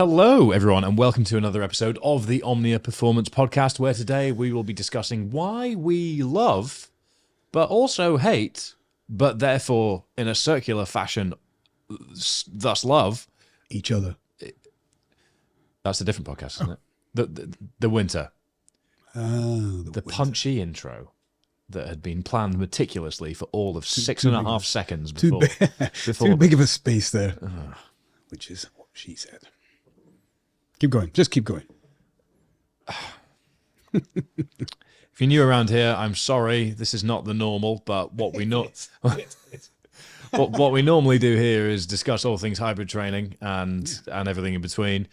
Hello, everyone, and welcome to another episode of the Omnia Performance Podcast, where today we will be discussing why we love, but also hate, but therefore, in a circular fashion, thus love each other. That's a different podcast, isn't it? The winter. Oh, the punchy intro that had been planned meticulously for all of 6.5 seconds before. Too big of a space there, which is what she said. Keep going. Just keep going. If you're new around here, I'm sorry. This is not the normal, but what we know. What we normally do here is discuss all things hybrid training and everything in between.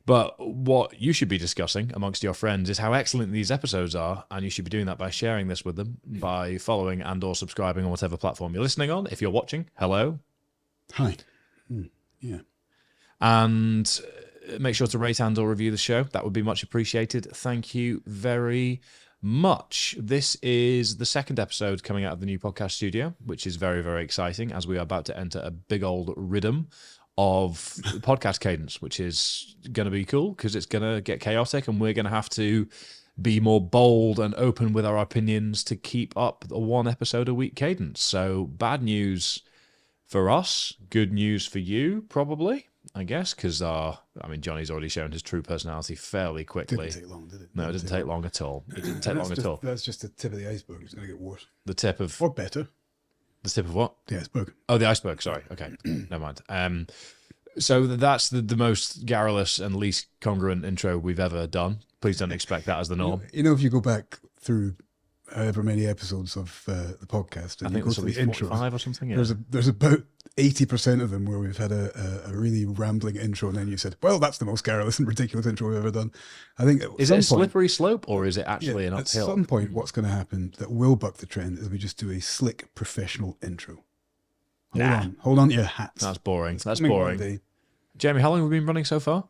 But what you should be discussing amongst your friends is how excellent these episodes are, and you should be doing that by sharing this with them, by following and or subscribing on whatever platform you're listening on. If you're watching, hello. Hi. Yeah. And make sure to rate and or review the show. That would be much appreciated. Thank you very much. This is the second episode coming out of the new podcast studio, which is very, very exciting as we are about to enter a big old rhythm of podcast cadence, which is going to be cool because it's going to get chaotic and we're going to have to be more bold and open with our opinions to keep up the one episode a week cadence. So bad news for us, good news for you, probably, I guess, because Jonny's already shown his true personality fairly quickly. Didn't take long, did it? No, it doesn't take long at all. It didn't take long at all. That's just the tip of the iceberg. It's going to get worse. The tip of... Or better. The tip of what? The iceberg. Oh, the iceberg. Sorry. Okay. Never mind. So that's the most garrulous and least congruent intro we've ever done. Please don't expect that as the norm. You know, if you go back through however many episodes of the podcast, and I think you go to the intro, 45 or something. Yeah. There's about 80% of them where we've had a really rambling intro, and then you said, "Well, that's the most garrulous and ridiculous intro we've ever done." I think is it a slippery slope or is it actually an uphill? At some point, what's going to happen that will buck the trend is we just do a slick professional intro. Hold on to your hats. That's boring. That's boring. Jamie, how long have we been running so far?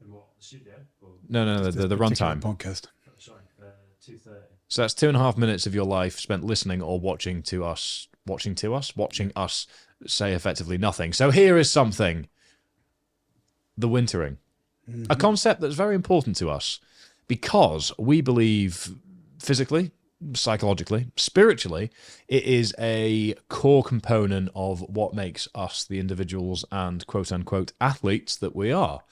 What, the studio? No, the runtime podcast. Sorry, 2:30. So that's 2.5 minutes of your life spent listening or watching us say effectively nothing. So here is something. The wintering. Mm-hmm. A concept that's very important to us because we believe physically, psychologically, spiritually, it is a core component of what makes us the individuals and quote-unquote athletes that we are.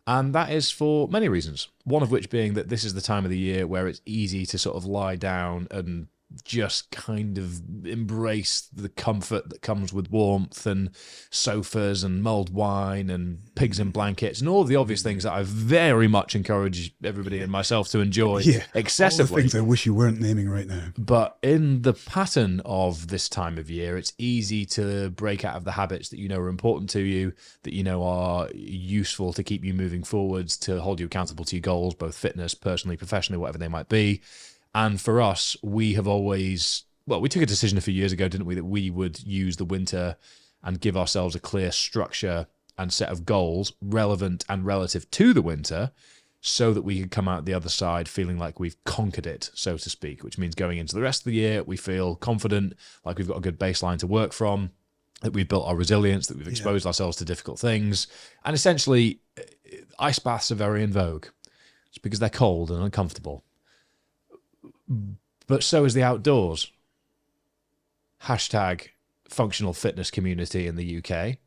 And that is for many reasons, one of which being that this is the time of the year where it's easy to sort of lie down and just kind of embrace the comfort that comes with warmth and sofas and mulled wine and pigs in blankets and all the obvious things that I very much encourage everybody and myself to enjoy excessively. All the things I wish you weren't naming right now. But in the pattern of this time of year, it's easy to break out of the habits that you know are important to you, that you know are useful to keep you moving forwards, to hold you accountable to your goals, both fitness, personally, professionally, whatever they might be. And for us, we have always, we took a decision a few years ago, didn't we, that we would use the winter and give ourselves a clear structure and set of goals relevant and relative to the winter so that we could come out the other side feeling like we've conquered it, so to speak, which means going into the rest of the year, we feel confident, like we've got a good baseline to work from, that we've built our resilience, that we've exposed ourselves to difficult things. And essentially, ice baths are very in vogue. It's because they're cold and uncomfortable. But so is the outdoors. Hashtag functional fitness community in the UK.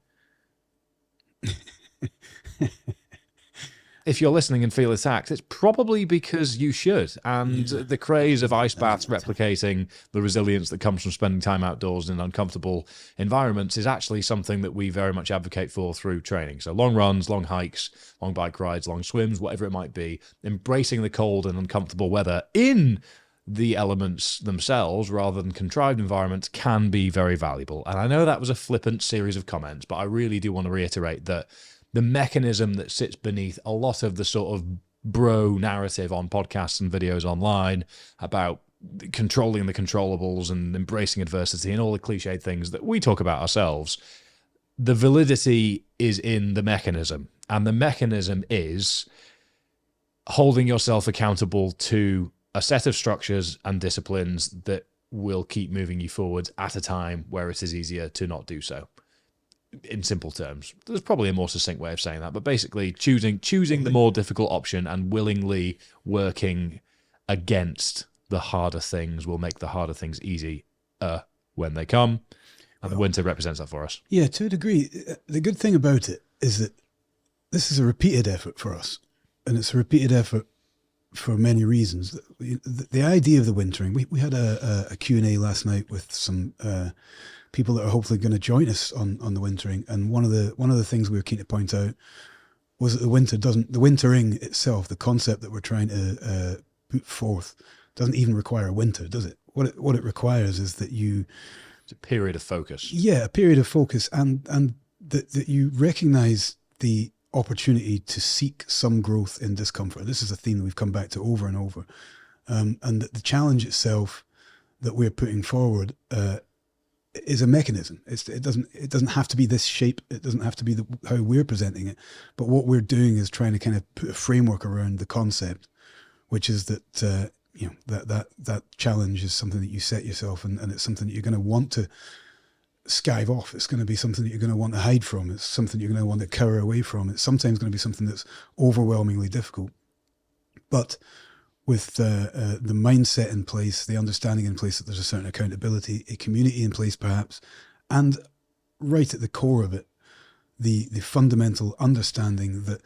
If you're listening and feel attacked, it's probably because you should. And the craze of ice baths replicating the resilience that comes from spending time outdoors in uncomfortable environments is actually something that we very much advocate for through training. So long runs, long hikes, long bike rides, long swims, whatever it might be, embracing the cold and uncomfortable weather in the elements themselves rather than contrived environments can be very valuable. And I know that was a flippant series of comments, but I really do want to reiterate that the mechanism that sits beneath a lot of the sort of bro narrative on podcasts and videos online about controlling the controllables and embracing adversity and all the cliched things that we talk about ourselves, the validity is in the mechanism. And the mechanism is holding yourself accountable to a set of structures and disciplines that will keep moving you forward at a time where it is easier to not do so. in simple terms. There's probably a more succinct way of saying that, but basically choosing the more difficult option and willingly working against the harder things will make the harder things easy when they come. And the winter represents that for us. Yeah, to a degree. The good thing about it is that this is a repeated effort for us. And it's a repeated effort for many reasons. The idea of the wintering, we had a Q&A last night with some people that are hopefully going to join us on the wintering. And one of the things we were keen to point out was that the wintering itself, the concept that we're trying to put forth, doesn't even require a winter, does it? What it requires is that you... It's a period of focus. Yeah, a period of focus, and that you recognise the opportunity to seek some growth in discomfort. This is a theme that we've come back to over and over, and that the challenge itself that we're putting forward is a mechanism. It doesn't have to be this shape. It doesn't have to be how we're presenting it. But what we're doing is trying to kind of put a framework around the concept, which is that that challenge is something that you set yourself, and it's something that you're going to want to skive off. It's going to be something that you're going to want to hide from. It's something you're going to want to cower away from. It's sometimes going to be something that's overwhelmingly difficult. But with the mindset in place, the understanding in place that there's a certain accountability, a community in place perhaps, and right at the core of it, the fundamental understanding that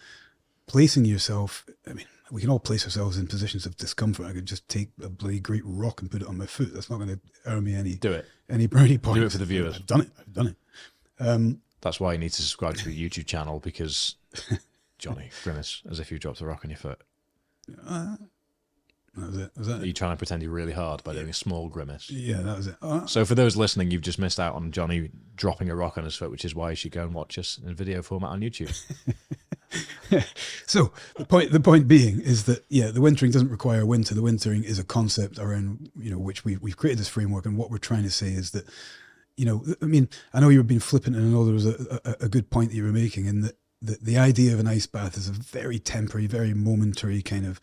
placing yourself, I mean, we can all place ourselves in positions of discomfort. I could just take a bloody great rock and put it on my foot. That's not going to earn me any brownie points. Do it for the viewers. I've done it. That's why you need to subscribe to the YouTube channel, because Johnny, grimace as if you dropped a rock on your foot. That was it. Was that Are you trying to pretend you're really hard by doing a small grimace? Yeah, that was it. So for those listening, you've just missed out on Johnny dropping a rock on his foot, which is why you should go and watch us in video format on YouTube. So the point being is that, yeah, the wintering doesn't require a winter. The wintering is a concept around, which we've created this framework, and what we're trying to say is that, I mean, I know you've been flippant, and I know there was a good point that you were making, in that the idea of an ice bath is a very temporary, very momentary kind of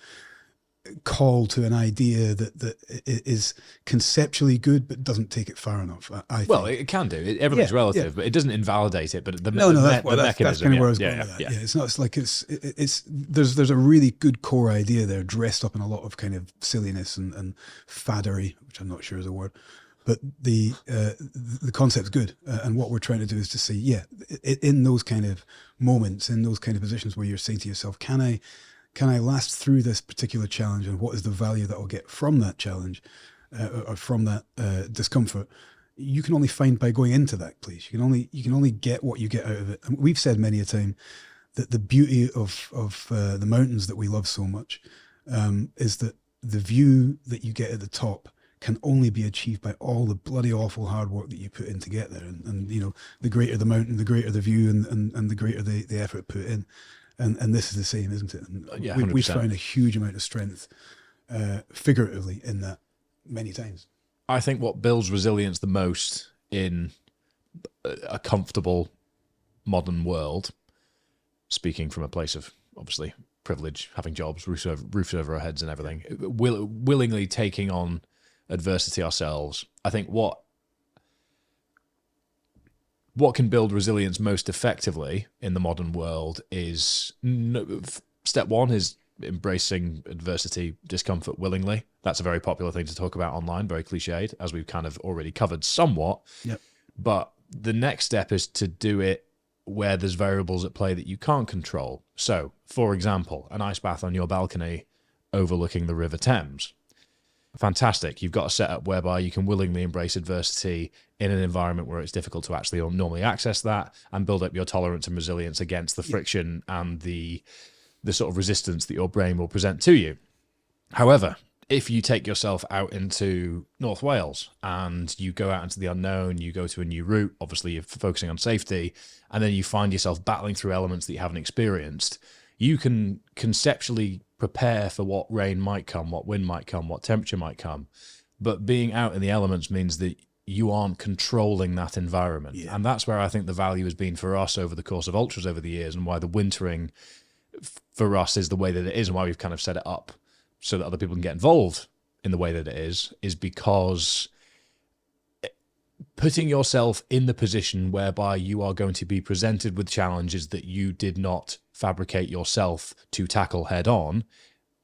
call to an idea that is conceptually good but doesn't take it far enough. I think. Well, it can do. Everything's relative, but it doesn't invalidate it. But the that's mechanism, kind of where I was going with that. Yeah, it's not. It's like there's a really good core idea there, dressed up in a lot of kind of silliness and faddery, which I'm not sure is a word. But the concept's good, and what we're trying to do is to say, in those kind of moments, in those kind of positions where you're saying to yourself, can I last through this particular challenge, and what is the value that I'll get from that challenge or from that discomfort? You can only find by going into that place. You can only get what you get out of it. And we've said many a time that the beauty of the mountains that we love so much is that the view that you get at the top can only be achieved by all the bloody awful hard work that you put in to get there. And the greater the mountain, the greater the view, and the greater the effort put in. And this is the same, isn't it? And we've found a huge amount of strength, figuratively, in that many times. I think what builds resilience the most in a comfortable modern world, speaking from a place of obviously privilege, having jobs, roofs over our heads and everything, willingly taking on adversity ourselves. I think what can build resilience most effectively in the modern world is, step one is embracing adversity, discomfort willingly. That's a very popular thing to talk about online, very cliched, as we've kind of already covered somewhat. Yep. But the next step is to do it where there's variables at play that you can't control. So, for example, an ice bath on your balcony overlooking the River Thames. Fantastic. You've got a setup whereby you can willingly embrace adversity in an environment where it's difficult to actually normally access that, and build up your tolerance and resilience against the friction and the sort of resistance that your brain will present to you. However, if you take yourself out into North Wales and you go out into the unknown, you go to a new route, obviously you're focusing on safety, and then you find yourself battling through elements that you haven't experienced, you can conceptually prepare for what rain might come, what wind might come, what temperature might come. But being out in the elements means that you aren't controlling that environment. Yeah. And that's where I think the value has been for us over the course of ultras over the years, and why the wintering for us is the way that it is, and why we've kind of set it up so that other people can get involved in the way that it is because putting yourself in the position whereby you are going to be presented with challenges that you did not fabricate yourself to tackle head on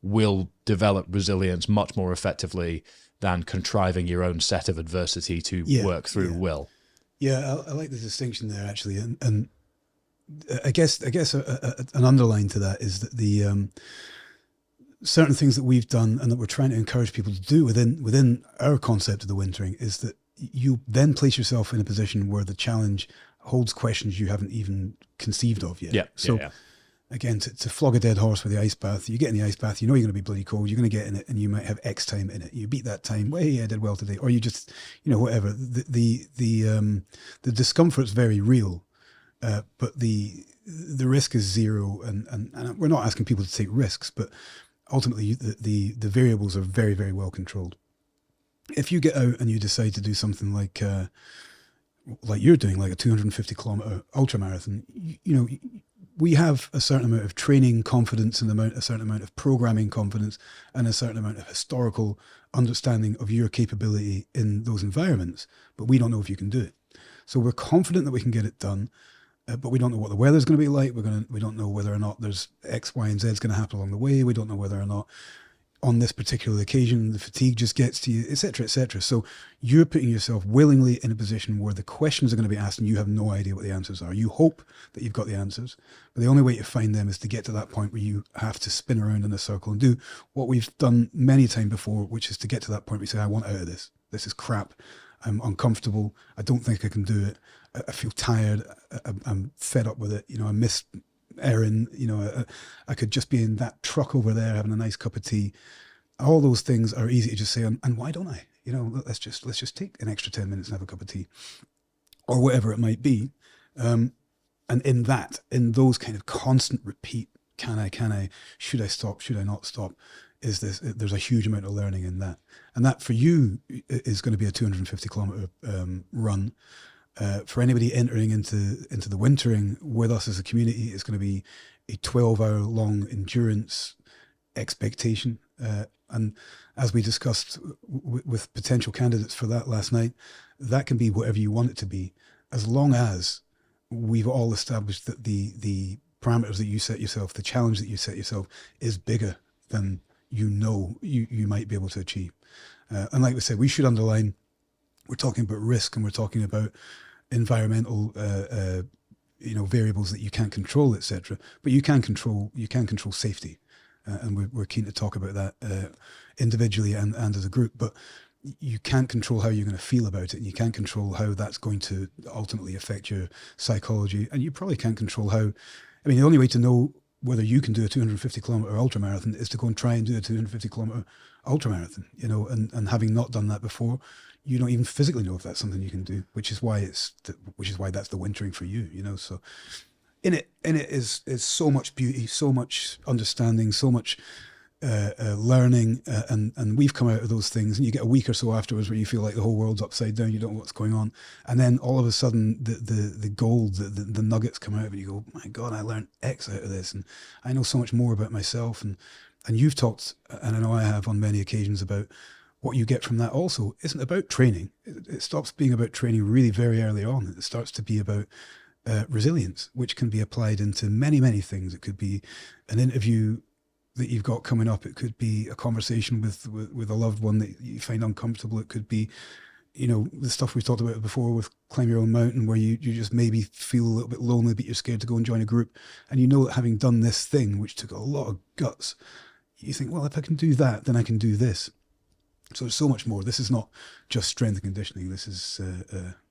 will develop resilience much more effectively than contriving your own set of adversity to work through will. Yeah, I like the distinction there, actually. And I guess an underline to that is that the certain things that we've done and that we're trying to encourage people to do within our concept of the wintering is that you then place yourself in a position where the challenge holds questions you haven't even conceived of yet. Yeah. So again, to flog a dead horse with the ice bath, you get in the ice bath, you know you're going to be bloody cold, you're going to get in it and you might have X time in it. You beat that time, well, hey, I did well today. Or you just, whatever. The discomfort's very real, but the risk is zero. And we're not asking people to take risks, but ultimately the variables are very, very well controlled. If you get out and you decide to do something like you're doing, like a 250 kilometer ultramarathon, we have a certain amount of training confidence and a certain amount of programming confidence and a certain amount of historical understanding of your capability in those environments, but we don't know if you can do it. So we're confident that we can get it done, but we don't know what the weather's going to be like. We don't know whether or not there's X, Y, and Z is going to happen along the way. We don't know whether or not on this particular occasion the fatigue just gets to you, etc., etc. So you're putting yourself willingly in a position where the questions are going to be asked and you have no idea what the answers are. You hope that you've got the answers, but the only way to find them is to get to that point where you have to spin around in a circle and do what we've done many times before, which is to get to that point where you say, I want out of this. This is crap. I'm uncomfortable. I don't think I can do it. I feel tired. I'm fed up with it. I miss Erin. I could just be in that truck over there having a nice cup of tea. All those things are easy to just say, and why don't I? Let's just take an extra 10 minutes and have a cup of tea, or whatever it might be. And in those kind of constant repeat, can I, should I stop, should I not stop, there's a huge amount of learning in that. And that for you is going to be a 250 kilometer run. For anybody entering into the wintering with us as a community, it's going to be a 12-hour long endurance expectation. And as we discussed with potential candidates for that last night, that can be whatever you want it to be, as long as we've all established that the parameters that you set yourself, the challenge that you set yourself, is bigger than you might be able to achieve. And like we said, we should underline, we're talking about risk and we're talking about environmental variables that you can't control, etc. But you can control safety, and we're keen to talk about that individually and as a group. But you can't control how you're going to feel about it, and you can't control how that's going to ultimately affect your psychology, and you probably can't control how. I mean, the only way to know whether you can do a 250 kilometer ultramarathon is to go and try and do a 250 kilometer ultramarathon, and having not done that before, you don't even physically know if that's something you can do, which is why that's the wintering for you, So in it is so much beauty, so much understanding, so much learning, and we've come out of those things, and you get a week or so afterwards where you feel like the whole world's upside down, you don't know what's going on, and then all of a sudden the gold, the nuggets come out, and you go, my God, I learned X out of this, and I know so much more about myself, and you've talked, and I know I have on many occasions, about what you get from that also isn't about training. It stops being about training really very early on. It starts to be about resilience, which can be applied into many, many things. It could be an interview that you've got coming up. It could be a conversation with a loved one that you find uncomfortable. It could be, the stuff we've talked about before with Climb Your Own Mountain, where you just maybe feel a little bit lonely, but you're scared to go and join a group. And that having done this thing, which took a lot of guts, you think, well, if I can do that, then I can do this. So there's so much more. This is not just strength and conditioning. This is,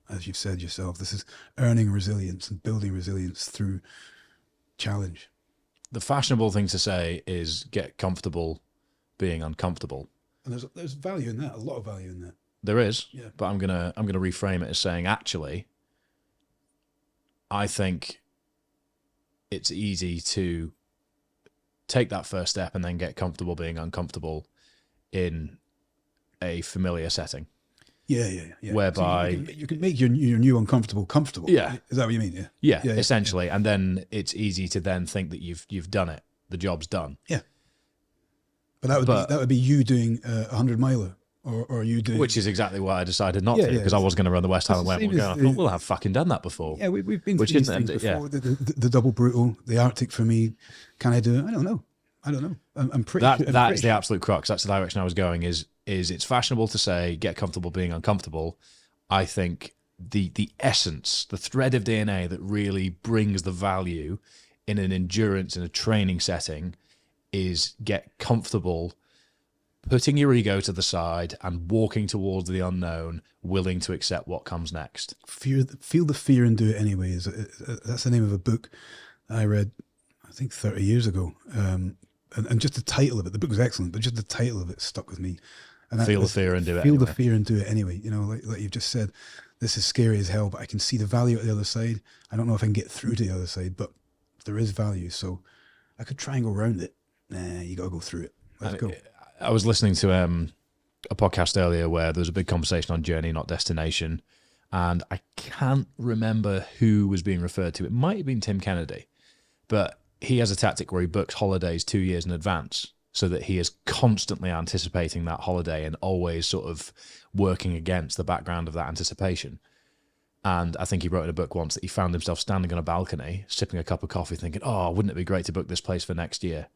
as you've said yourself, this is earning resilience and building resilience through challenge. The fashionable thing to say is get comfortable being uncomfortable. And there's value in that, a lot of value in that. There is, yeah. But I'm gonna reframe it as saying, actually, I think it's easy to take that first step and then get comfortable being uncomfortable in a familiar setting. Yeah. Whereby so you can make your new uncomfortable comfortable. Yeah. Is that what you mean? Yeah, essentially. Yeah. And then it's easy to then think that you've done it. The job's done. Yeah. But that would be you doing a 100 miler or are you doing? Which is exactly why I decided not Yeah, to, yeah, because I was going to run the West Highland the same Wentworth. as I the- thought, we'll have fucking done that before. Yeah, we've been Which through these isn't- things yeah. before. The double brutal, the Arctic for me. Can I do it? I don't know. I'm pretty. That I'm that pretty is the absolute crux. That's the direction I was going. Is it's fashionable to say get comfortable being uncomfortable. I think the essence, the thread of DNA that really brings the value in an endurance in a training setting is get comfortable, putting your ego to the side and walking towards the unknown, willing to accept what comes next. Feel the fear and do it anyway. That's the name of a book I read, I think 30 years ago. And just the title of it, the book was excellent, but just the title of it stuck with me. And Feel the fear and do it Feel anyway. the fear and do it anyway. You know, like you've just said, this is scary as hell, but I can see the value at the other side. I don't know if I can get through to the other side, but there is value. So I could try and go around it. Nah, you got to go through it. Let's go. I was listening to a podcast earlier where there was a big conversation on journey, not destination. And I can't remember who was being referred to. It might have been Tim Kennedy, but he has a tactic where he books holidays 2 years in advance so that he is constantly anticipating that holiday and always sort of working against the background of that anticipation. And I think he wrote in a book once that he found himself standing on a balcony, sipping a cup of coffee, thinking, oh, wouldn't it be great to book this place for next year?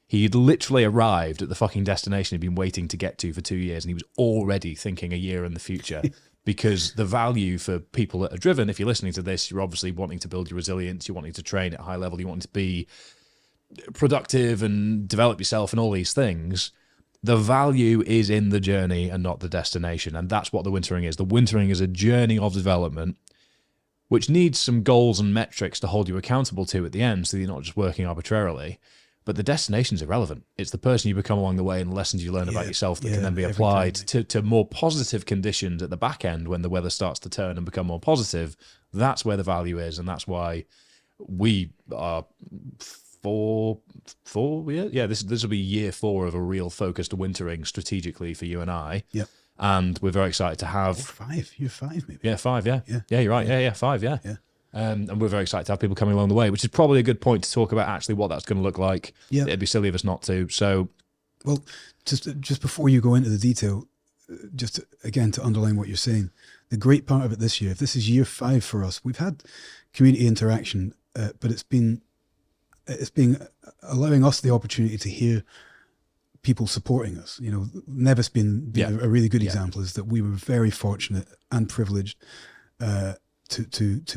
He'd literally arrived at the fucking destination he'd been waiting to get to for 2 years, and he was already thinking a year in the future. Because the value for people that are driven, if you're listening to this, you're obviously wanting to build your resilience, you're wanting to train at a high level, you want to be productive and develop yourself and all these things. The value is in the journey and not the destination. And that's what the wintering is. The wintering is a journey of development, which needs some goals and metrics to hold you accountable to at the end, so you're not just working arbitrarily. But the destination's irrelevant. It's the person you become along the way and the lessons you learn about yourself that can then be applied to more positive conditions at the back end when the weather starts to turn and become more positive. That's where the value is, and that's why we are this will be year 4 of a real focused wintering strategically for you and I. Yep. And we're very excited to have 5. You're 5, maybe. Yeah, 5, yeah. Yeah. Yeah, you're right. Yeah, 5, yeah. Yeah. And we're very excited to have people coming along the way, which is probably a good point to talk about actually what that's going to look like. Yeah. It'd be silly of us not to. So, well, just before you go into the detail, just again to underline what you're saying, the great part of it this year, if this is year 5 for us, we've had community interaction, but it's been allowing us the opportunity to hear people supporting us. You know, Nevis being a really good example is that we were very fortunate and privileged to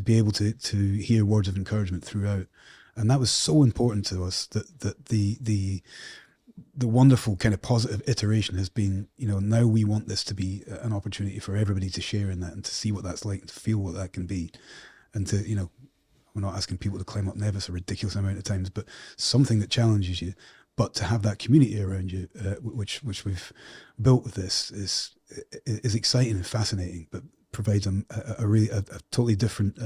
be able to hear words of encouragement throughout, and that was so important to us. That the wonderful kind of positive iteration has been, you know, now we want this to be an opportunity for everybody to share in that and to see what that's like and to feel what that can be, and to, you know, we're not asking people to climb up Nevis a ridiculous amount of times, but something that challenges you. But to have that community around you, which we've built with this, is exciting and fascinating, but provides a totally different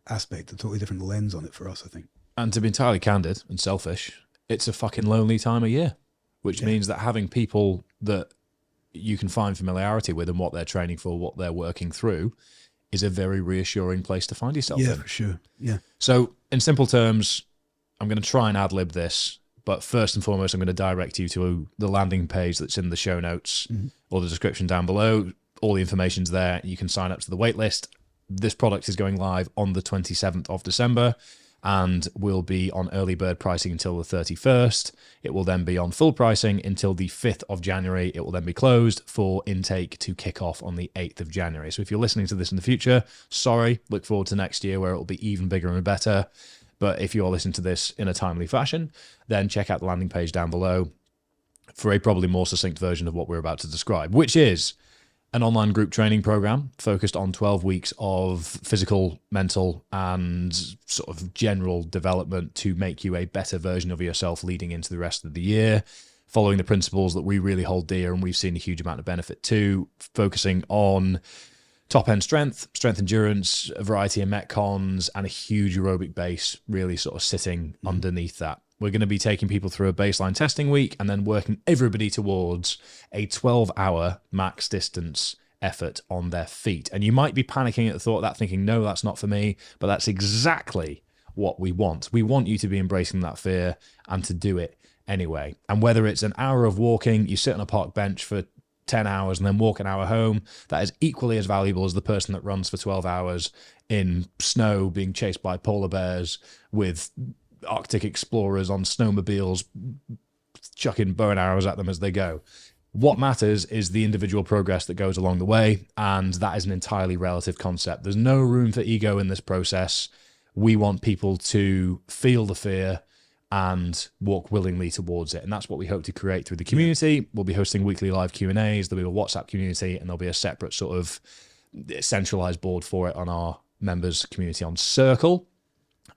aspect, a totally different lens on it for us, I think. and to be entirely candid and selfish, it's a fucking lonely time of year, which means that having people that you can find familiarity with and what they're training for, what they're working through, is a very reassuring place to find yourself in. Yeah, for sure. Yeah. So in simple terms, I'm going to try and ad-lib this, but first and foremost, I'm going to direct you to the landing page that's in the show notes or the description down below. All the information's there. You can sign up to the wait list. This product is going live on the 27th of December and will be on early bird pricing until the 31st. It will then be on full pricing until the 5th of January. It will then be closed for intake to kick off on the 8th of January. So if you're listening to this in the future, sorry, look forward to next year where it will be even bigger and better. But if you are listening to this in a timely fashion, then check out the landing page down below for a probably more succinct version of what we're about to describe, which is an online group training program focused on 12 weeks of physical, mental, and sort of general development to make you a better version of yourself leading into the rest of the year, following the principles that we really hold dear and we've seen a huge amount of benefit to, focusing on top-end strength endurance, a variety of metcons, and a huge aerobic base really sort of sitting underneath that. We're going to be taking people through a baseline testing week and then working everybody towards a 12-hour max distance effort on their feet. And you might be panicking at the thought of that, thinking, no, that's not for me, but that's exactly what we want. We want you to be embracing that fear and to do it anyway. And whether it's an hour of walking, you sit on a park bench for 10 hours and then walk an hour home, that is equally as valuable as the person that runs for 12 hours in snow being chased by polar bears with Arctic explorers on snowmobiles chucking bow and arrows at them as they go. What matters is the individual progress that goes along the way, and that is an entirely relative concept. There's no room for ego in this process. We want people to feel the fear and walk willingly towards it, and that's what we hope to create through the community. We'll be hosting weekly live Q&As. There'll be a WhatsApp community, and there'll be a separate sort of centralized board for it on our members community on Circle.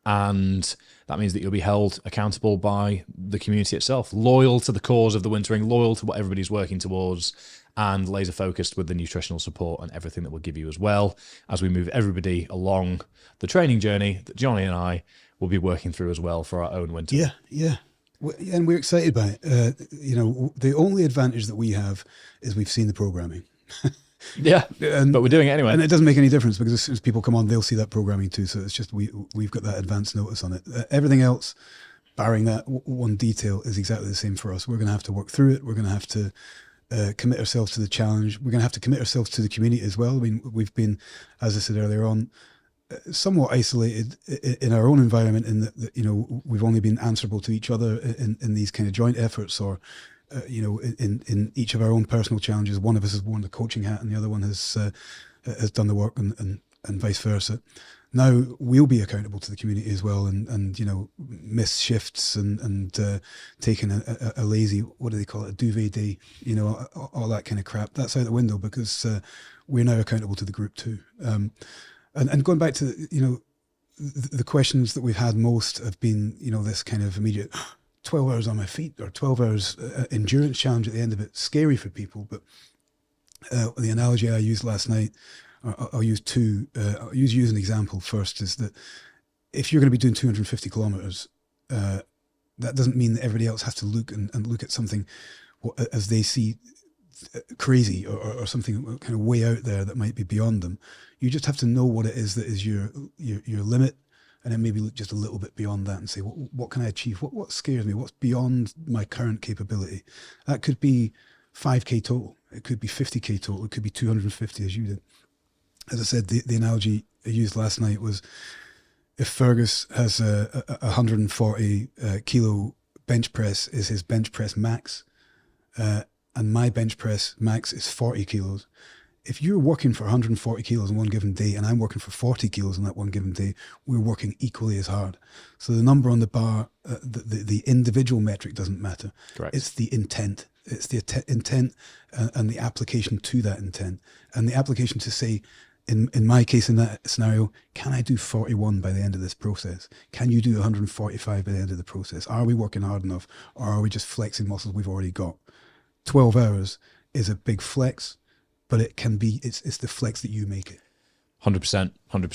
And that means that you'll be held accountable by the community itself, loyal to the cause of the wintering, loyal to what everybody's working towards, and laser focused with the nutritional support and everything that we'll give you as well as we move everybody along the training journey that Jonny and I will be working through as well for our own winter. Yeah. And we're excited by it. The only advantage that we have is we've seen the programming. Yeah, but we're doing it anyway. And it doesn't make any difference because as soon as people come on, they'll see that programming too. So it's just we've got that advance notice on it. Everything else, barring that one detail, is exactly the same for us. We're going to have to work through it. We're going to have to commit ourselves to the challenge. We're going to have to commit ourselves to the community as well. I mean, we've been, as I said earlier on, somewhat isolated in our own environment in that we've only been answerable to each other in these kind of joint efforts, or in each of our own personal challenges. One of us has worn the coaching hat and the other one has done the work, and vice versa. Now we'll be accountable to the community as well, and miss shifts and taking a lazy, what do they call it, a duvet day, all that kind of crap. That's out the window because we're now accountable to the group too. And going back to the questions that we've had most have been this kind of immediate 12 hours on my feet or 12 hours endurance challenge at the end of it. Scary for people, but the analogy I used last night, I'll use two. I'll use you as an example first, is that if you're going to be doing 250 kilometers, that doesn't mean that everybody else has to look and look at something as they see crazy or something kind of way out there that might be beyond them. You just have to know what it is that is your limit, and then maybe look just a little bit beyond that and say, what can I achieve? What scares me? What's beyond my current capability? That could be 5K total. It could be 50K total. It could be 250 as you did. As I said, the analogy I used last night was, if Fergus has a 140 kilo bench press is his bench press max, and my bench press max is 40 kilos. If you're working for 140 kilos on one given day and I'm working for 40 kilos on that one given day, we're working equally as hard. So the number on the bar, the individual metric doesn't matter. Correct. It's the intent. It's the intent and the application to that intent. And the application to say, in my case, in that scenario, can I do 41 by the end of this process? Can you do 145 by the end of the process? Are we working hard enough, or are we just flexing muscles we've already got? 12 hours is a big flex, but it can be, it's the flex that you make it. 100%.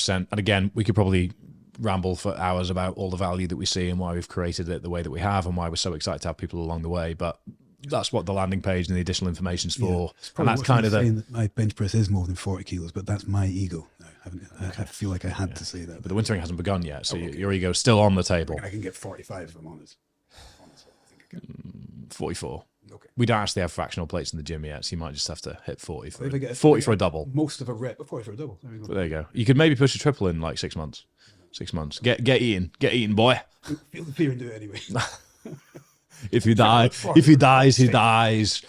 And again, we could probably ramble for hours about all the value that we see and why we've created it the way that we have and why we're so excited to have people along the way. But that's what the landing page and the additional information is for. Yeah, and that's kind of that my bench press is more than 40 kilos, but that's my ego. I feel like I had to say that. But the wintering hasn't begun yet, so your ego's still on the table. I can get 45 if I'm honest. Honestly, I think I can. 44. Okay. We don't actually have fractional plates in the gym yet, so you might just have to hit 40 for, If I get 40 for a double. Most of a rep, but 40 for a double. But there you go. You could maybe push a triple in like 6 months. 6 months. Get eating, boy. Feel the fear and do it anyway. If he dies, he dies.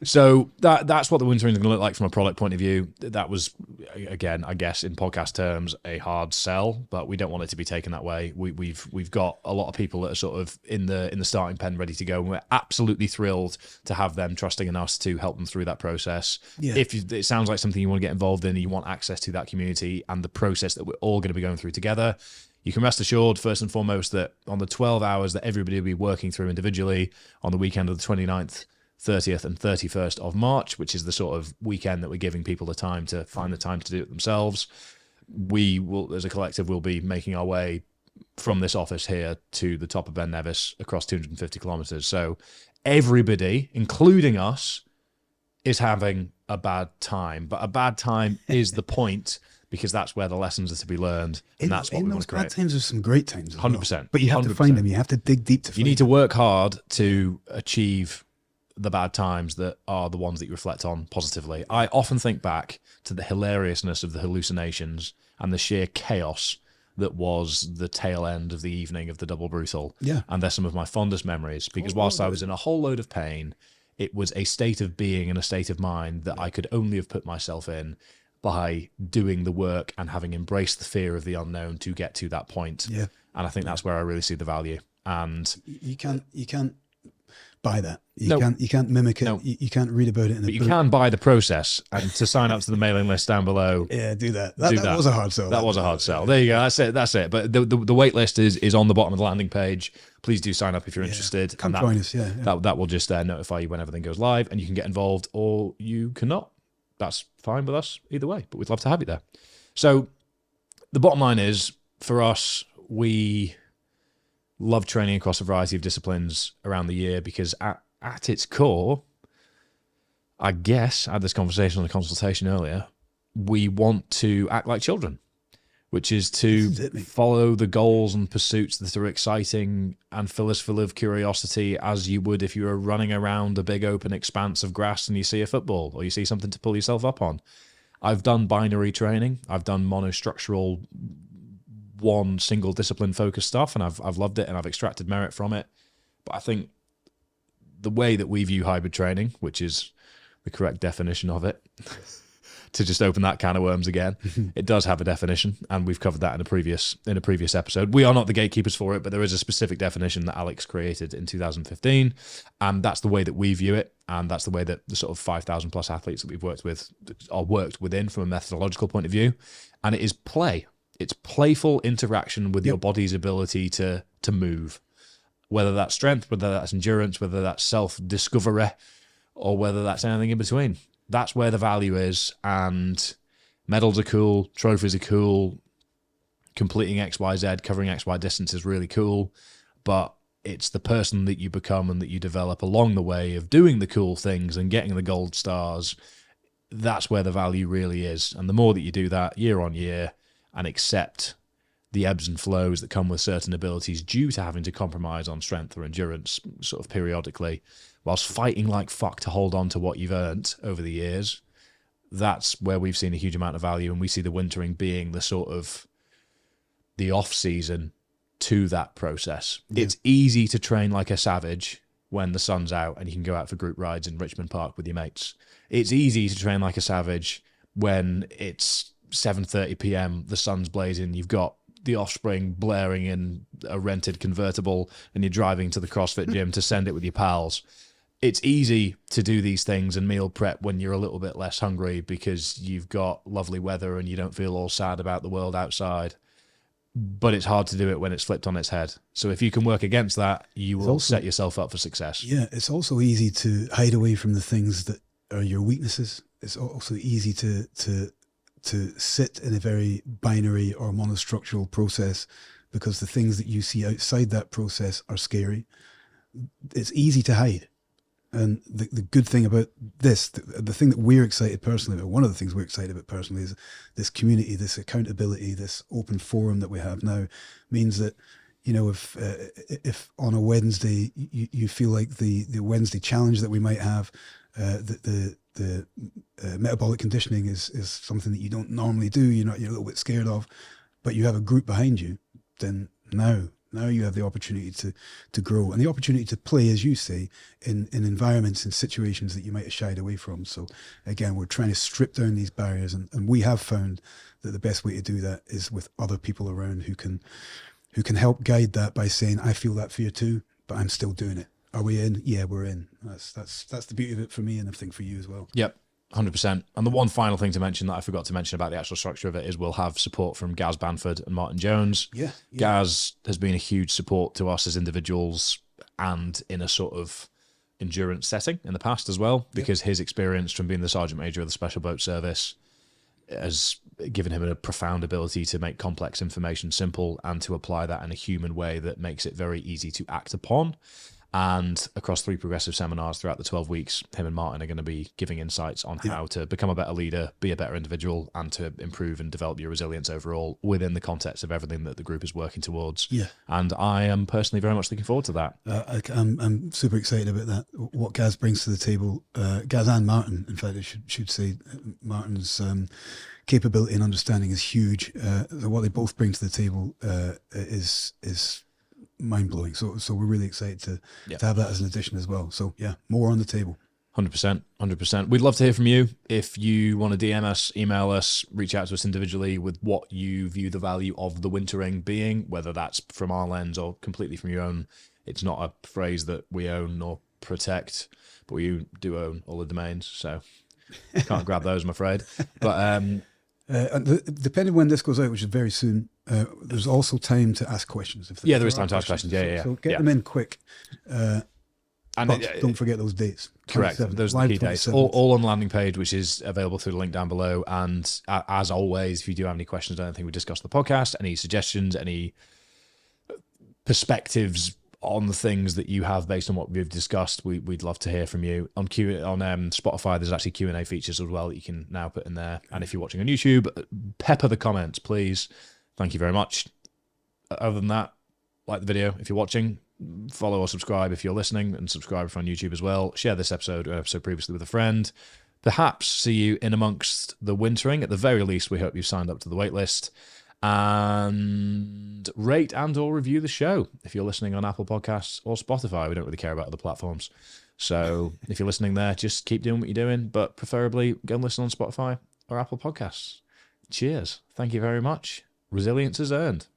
So that's what the wintering is going to look like from a product point of view. That was, again, I guess in podcast terms, a hard sell, but we don't want it to be taken that way. We've got a lot of people that are sort of in the starting pen ready to go, and we're absolutely thrilled to have them trusting in us to help them through that process. Yeah. If it sounds like something you want to get involved in, and you want access to that community and the process that we're all going to be going through together, you can rest assured, first and foremost, that on the 12 hours that everybody will be working through individually on the weekend of the 29th, 30th and 31st of March, which is the sort of weekend that we're giving people the time to find the time to do it themselves, we will, as a collective, will be making our way from this office here to the top of Ben Nevis across 250 kilometers. So everybody, including us, is having a bad time. But a bad time is the point, because that's where the lessons are to be learned, and that's what we want to create. In those bad times, there's some great times. 100%. But you have to find them. You have to dig deep to find them. You need to work hard to achieve the bad times that are the ones that you reflect on positively. I often think back to the hilariousness of the hallucinations and the sheer chaos that was the tail end of the evening of the double brutal. Yeah. And they're some of my fondest memories, because whilst I was in a whole load of pain, it was a state of being and a state of mind that I could only have put myself in by doing the work and having embraced the fear of the unknown to get to that point. Yeah. And I think that's where I really see the value. And You can't buy that. No. You can't mimic it. No. You can't read about it in a but you book. can buy the process, and to sign up to the mailing list down below. Yeah, do that. That was a hard sell. That was a hard sell. There you go. That's it. But the wait list is on the bottom of the landing page. Please do sign up if you're interested. Come and join us. Yeah. That will just notify you when everything goes live, and you can get involved or you cannot. That's fine with us either way, but we'd love to have you there. So the bottom line is, for us, we love training across a variety of disciplines around the year, because at its core, I guess, I had this conversation on the consultation earlier, we want to act like children, which is to follow the goals and pursuits that are exciting and fill us full of curiosity, as you would if you were running around a big open expanse of grass and you see a football or you see something to pull yourself up on. I've done binary training. I've done monostructural, one single discipline focused stuff, and I've loved it and I've extracted merit from it. But I think the way that we view hybrid training, which is the correct definition of it, to just open that can of worms again, it does have a definition, and we've covered that in a previous episode. We are not the gatekeepers for it, but there is a specific definition that Alex created in 2015, and that's the way that we view it, and that's the way that the sort of 5,000 plus athletes that we've worked with are worked within from a methodological point of view. And it is play. It's playful interaction with your body's ability to move, whether that's strength, whether that's endurance, whether that's self-discovery, or whether that's anything in between. That's where the value is, and medals are cool, trophies are cool, completing XYZ, covering XY distance is really cool, but it's the person that you become and that you develop along the way of doing the cool things and getting the gold stars. That's where the value really is, and the more that you do that year on year and accept the ebbs and flows that come with certain abilities due to having to compromise on strength or endurance sort of periodically, whilst fighting like fuck to hold on to what you've earned over the years, that's where we've seen a huge amount of value. And we see the wintering being the sort of the off season to that process. Yeah. It's easy to train like a savage when the sun's out and you can go out for group rides in Richmond Park with your mates. It's easy to train like a savage when it's 7:30 p.m, the sun's blazing, you've got the Offspring blaring in a rented convertible, and you're driving to the CrossFit gym to send it with your pals. It's easy to do these things and meal prep when you're a little bit less hungry because you've got lovely weather and you don't feel all sad about the world outside. But it's hard to do it when it's flipped on its head. So if you can work against that, you will set yourself up for success. Yeah, it's also easy to hide away from the things that are your weaknesses. It's also easy to sit in a very binary or monostructural process, because the things that you see outside that process are scary. It's easy to hide. And the good thing about this, the thing that we're excited personally about, one of the things we're excited about personally, is this community, this accountability, this open forum that we have now means that, you know, if on a Wednesday you feel like the Wednesday challenge that we might have, the metabolic conditioning is something that you don't normally do, you're a little bit scared of, but you have a group behind you, then now you have the opportunity to grow and the opportunity to play, as you say, in environments and situations that you might have shied away from. So again, we're trying to strip down these barriers, and we have found that the best way to do that is with other people around who can help guide that by saying, I feel that fear too, but I'm still doing it. Are we in? Yeah, we're in. That's the beauty of it for me, and I think for you as well. Yep, 100%. And the one final thing to mention that I forgot to mention about the actual structure of it is we'll have support from Gaz Banford and Martin Jones. Yeah. Gaz has been a huge support to us as individuals and in a sort of endurance setting in the past as well, because his experience from being the Sergeant Major of the Special Boat Service has given him a profound ability to make complex information simple and to apply that in a human way that makes it very easy to act upon. And across 3 progressive seminars throughout the 12 weeks, him and Martin are going to be giving insights on how to become a better leader, be a better individual, and to improve and develop your resilience overall within the context of everything that the group is working towards. Yeah. And I am personally very much looking forward to that. I'm super excited about that. What Gaz brings to the table, Gaz and Martin, in fact, I should say, Martin's capability and understanding is huge. What they both bring to the table is mind-blowing. So we're really excited to have that as an addition as well. So yeah, more on the table. 100%. We'd love to hear from you. If you want to DM us, email us, reach out to us individually with what you view the value of the wintering being, whether that's from our lens or completely from your own. It's not a phrase that we own nor protect, but we do own all the domains, so can't grab those, I'm afraid. But depending when this goes out, which is very soon, there's also time to ask questions. There is time to ask questions. So get them in quick. And don't forget those dates. Correct. Those are the key dates. All on the landing page, which is available through the link down below. And as always, if you do have any questions on anything we discussed on the podcast, any suggestions, any perspectives on the things that you have based on what we've discussed, we'd love to hear from you. On Spotify, there's actually Q&A features as well that you can now put in there. And if you're watching on YouTube, pepper the comments, please. Thank you very much. Other than that, like the video if you're watching, follow or subscribe if you're listening, and subscribe if you're on YouTube as well. Share this episode or episode previously with a friend. Perhaps see you in amongst the wintering. At the very least, we hope you've signed up to the waitlist. And rate and or review the show if you're listening on Apple Podcasts or Spotify. We don't really care about other platforms. So if you're listening there, just keep doing what you're doing, but preferably go and listen on Spotify or Apple Podcasts. Cheers. Thank you very much. Resilience is earned.